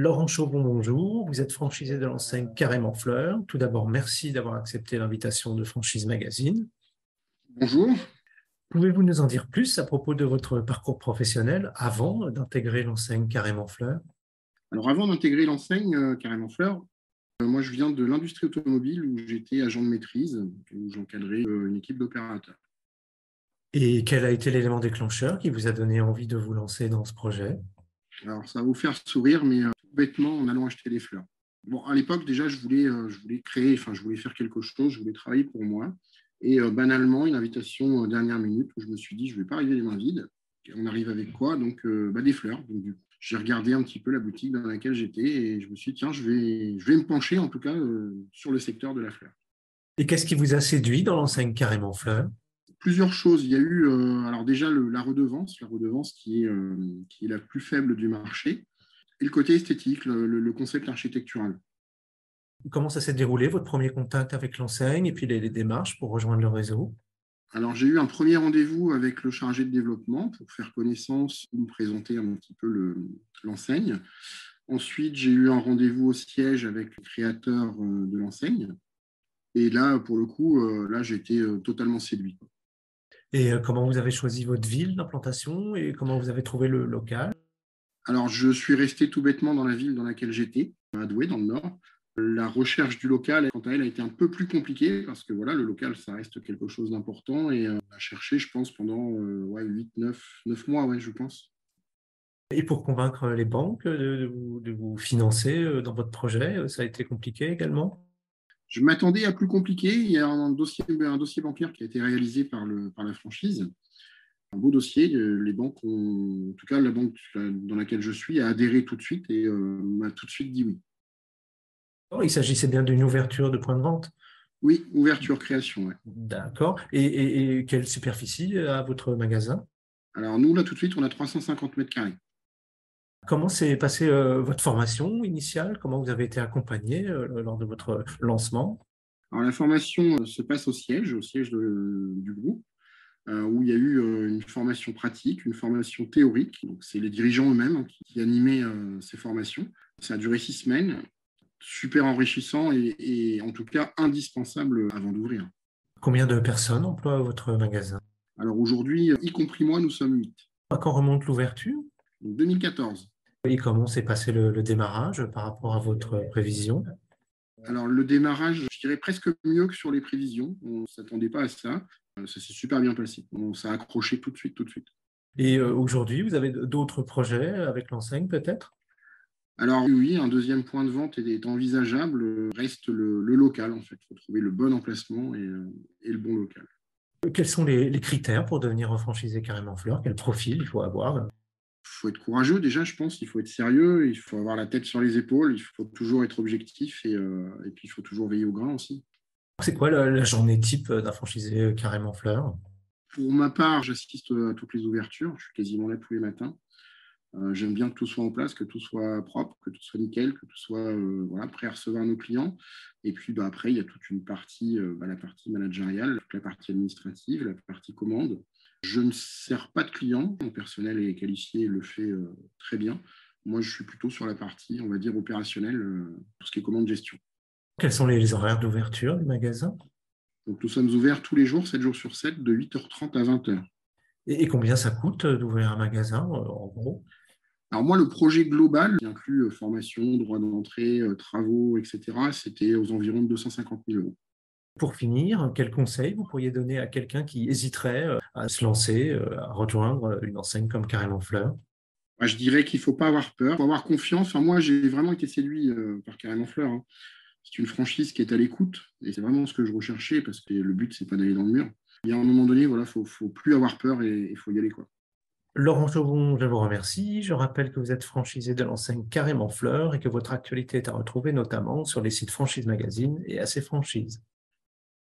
Laurent Chauvon, bonjour. Vous êtes franchisé de l'enseigne Carrément Fleur. Tout d'abord, merci d'avoir accepté l'invitation de Franchise Magazine. Bonjour. Pouvez-vous nous en dire plus à propos de votre parcours professionnel avant d'intégrer l'enseigne Carrément Fleur? Alors avant d'intégrer l'enseigne Carrément Fleur, moi je viens de l'industrie automobile où j'étais agent de maîtrise, où j'encadrais une équipe d'opérateurs. Et quel a été l'élément déclencheur qui vous a donné envie de vous lancer dans ce projet? Alors ça va vous faire sourire, mais tout bêtement en allant acheter des fleurs. Bon, à l'époque déjà je voulais créer, enfin je voulais faire quelque chose, je voulais travailler pour moi. Et banalement, une invitation dernière minute où je me suis dit je ne vais pas arriver les mains vides. Et on arrive avec quoi? Donc des fleurs. Donc, j'ai regardé un petit peu la boutique dans laquelle j'étais et je me suis dit tiens, je vais me pencher en tout cas sur le secteur de la fleur. Et qu'est-ce qui vous a séduit dans l'enseigne Carrément Fleur? Plusieurs choses. Il y a eu, alors déjà, la redevance qui est la plus faible du marché, et le côté esthétique, le concept architectural. Comment ça s'est déroulé, votre premier contact avec l'enseigne et puis les démarches pour rejoindre le réseau? Alors, j'ai eu un premier rendez-vous avec le chargé de développement pour faire connaissance ou me présenter un petit peu l'enseigne. Ensuite, j'ai eu un rendez-vous au siège avec le créateur de l'enseigne. Et là, pour le coup, là, j'ai été totalement séduit. Et comment vous avez choisi votre ville d'implantation et comment vous avez trouvé le local? Alors, je suis resté tout bêtement dans la ville dans laquelle j'étais, à Douai, dans le Nord. La recherche du local, quant à elle, a été un peu plus compliquée parce que voilà, le local, ça reste quelque chose d'important et on a cherché, je pense, pendant 8, 9 mois, ouais, je pense. Et pour convaincre les banques de vous financer dans votre projet, ça a été compliqué également? Je m'attendais à plus compliqué. Il y a un dossier bancaire qui a été réalisé par la franchise. Un beau dossier. Les banques ont, en tout cas, la banque dans laquelle je suis a adhéré tout de suite et m'a tout de suite dit oui. Oh, il s'agissait bien d'une ouverture de point de vente. Oui, ouverture, création, ouais. D'accord. Et quelle superficie a votre magasin? Alors nous, là, tout de suite, on a 350 mètres carrés. Comment s'est passée votre formation initiale? Comment vous avez été accompagné lors de votre lancement? Alors la formation se passe au siège du groupe, où il y a eu une formation pratique, une formation théorique. Donc c'est les dirigeants eux-mêmes qui animaient ces formations. Ça a duré 6 semaines, super enrichissant et en tout cas indispensable avant d'ouvrir. Combien de personnes emploient votre magasin? Alors aujourd'hui, y compris moi, nous sommes 8. À quand remonte l'ouverture? Donc 2014. Et comment s'est passé le démarrage par rapport à votre prévision? Alors le démarrage, je dirais presque mieux que sur les prévisions. On ne s'attendait pas à ça. Ça s'est super bien passé. Ça a accroché tout de suite, tout de suite. Et aujourd'hui, vous avez d'autres projets avec l'enseigne peut-être? Alors oui, un deuxième point de vente est envisageable, reste le local en fait. Il faut trouver le bon emplacement et le bon local. Quels sont les critères pour devenir franchisé Carrément Fleur? Quel profil il faut avoir? Il faut être courageux déjà, je pense, il faut être sérieux, il faut avoir la tête sur les épaules, il faut toujours être objectif et puis il faut toujours veiller au grain aussi. C'est quoi la journée type d'un franchisé Carrément Fleur? Pour ma part, j'assiste à toutes les ouvertures, je suis quasiment là tous les matins. J'aime bien que tout soit en place, que tout soit propre, que tout soit nickel, que tout soit voilà, prêt à recevoir nos clients. Et puis après, il y a toute une partie, la partie managériale, toute la partie administrative, la partie commande. Je ne sers pas de clients, mon personnel est qualifié et le fait très bien. Moi, je suis plutôt sur la partie, on va dire, opérationnelle, tout ce qui est commande gestion. Quels sont les horaires d'ouverture du magasin? Donc, nous sommes ouverts tous les jours, 7 jours sur 7, de 8h30 à 20h. Et combien ça coûte d'ouvrir un magasin en gros? Alors moi, le projet global, qui inclut formation, droit d'entrée, travaux, etc., c'était aux environs de 250 000 euros. Pour finir, quel conseil vous pourriez donner à quelqu'un qui hésiterait à se lancer, à rejoindre une enseigne comme Carrément Fleur? Moi, je dirais qu'il ne faut pas avoir peur, il faut avoir confiance. Enfin, moi, j'ai vraiment été séduit par Carrément Fleur, hein. C'est une franchise qui est à l'écoute et c'est vraiment ce que je recherchais parce que le but, c'est pas d'aller dans le mur. Il y a un moment donné, voilà, faut plus avoir peur et il faut y aller, quoi. Laurent Chauvon, je vous remercie. Je rappelle que vous êtes franchisé de l'enseigne Carrément Fleur et que votre actualité est à retrouver notamment sur les sites Franchise Magazine et AC Franchise.